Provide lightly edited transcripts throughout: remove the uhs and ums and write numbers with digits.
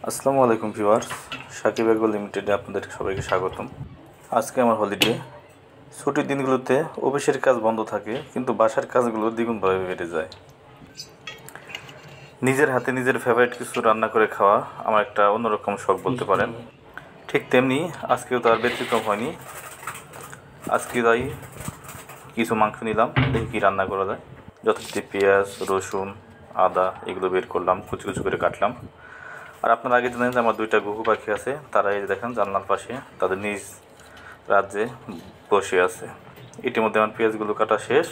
আসসালামু আলাইকুম viewers, Shakib agro লিমিটেডে আপনাদের সবাইকে স্বাগতম। আজকে আমার হলিডে। ছুটির দিনগুলোতে অফিসের কাজ বন্ধ থাকে, কিন্তু বাসার কাজগুলো দ্বিগুণভাবে বেড়ে যায়। নিজের হাতে নিজের ফেভারিট কিছু রান্না করে খাওয়া আমার একটা অন্যরকম শখ বলতে পারেন। ঠিক তেমনি আজকেও তার ব্যতিক্রম হয়নি। আজকে তাই কিছু মাংস নিলাম, দেখি কী রান্না করা যায়। যথারীতি পেঁয়াজ, রসুন, আদা এগুলো বের করলাম, কুচি কুচি করে কাটলাম। আর আপনারা আগে জানেন যে আমার দুইটা ঘুঘু পাখি আছে, তারা এই দেখেন জানলার পাশে তাদের নিজ রাজ্যে বসে আছে। ইতিমধ্যে আমার পেঁয়াজগুলো কাটা শেষ,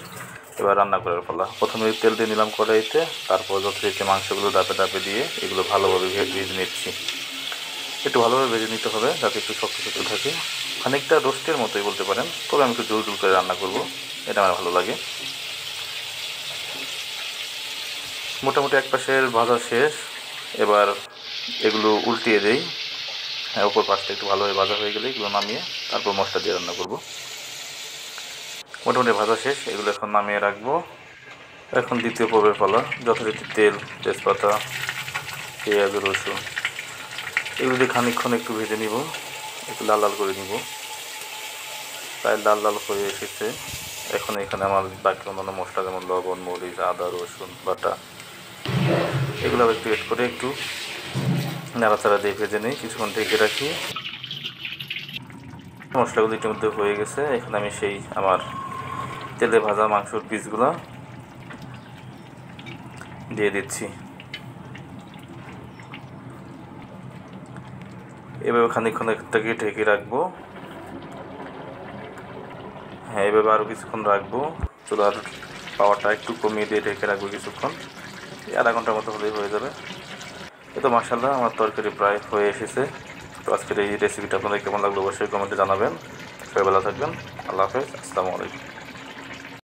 এবার রান্না করার পালা। প্রথমে তেল দিয়ে নিলাম কড়াইতে, তারপর যথারীতি মাংসগুলো ডাপে ডাপে দিয়ে এগুলো ভালোভাবে ভেজে নিচ্ছি। একটু ভালোভাবে ভেজে নিতে হবে যাতে একটু শক্ত শক্ত থাকে, খানিকটা রোস্টের মতোই বলতে পারেন। তবে আমি একটু জোর জোর করে রান্না করব, এটা আমার ভালো লাগে। মোটামুটি এক পাশের ভাজা শেষ, এবার এগুলো উল্টিয়ে দেই। হ্যাঁ, উপর পাশটা একটু ভালোভাবে ভাজা হয়ে গেলে এগুলো নামিয়ে তারপর মশলা দিয়ে রান্না করব। মোটামুটি ভাজা শেষ, এগুলো এখন নামিয়ে রাখবো। এখন দ্বিতীয় পর্বের পালা। যথারীতি তেল, তেজপাতা, পেঁয়াজ, রসুন এগুলো দিয়ে খানিকক্ষণ একটু ভেজে নিব, একটু লাল লাল করে নিব। প্রায় লাল লাল হয়ে এসেছে। এখন এখানে আমার বাকি অন্যান্য মশলা যেমন লবণ, মরিচ, আদা, রসুন বাটা এগুলো একটু এড করে একটু নাড়াচাড়া দিয়ে ভেজে নিই, কিছুক্ষণ ঢেকে রাখি। মশলাগুলো ইতিমধ্যে হয়ে গেছে। এখানে আমি সেই আমার তেলে ভাজা মাংসর পিসগুলো দিয়ে দিচ্ছি। এভাবে খানিকক্ষণ একটাকে ঢেকে রাখবো। হ্যাঁ, এভাবে আরও কিছুক্ষণ রাখবো। চুলার পাওয়ারটা একটু কমিয়ে দিয়ে ঢেকে রাখবো কিছুক্ষণ, আধা ঘন্টার মতো হলেই হয়ে যাবে। এ তো মাশাআল্লাহ, আমার তরকারি প্রায় হয়ে এসেছে। তো আজকের এই রেসিপিটা আপনাদের কেমন লাগলো অবশ্যই কমেন্টে জানাবেন। সবাই ভালো থাকবেন। আল্লাহ হাফেজ, আসসালামু আলাইকুম।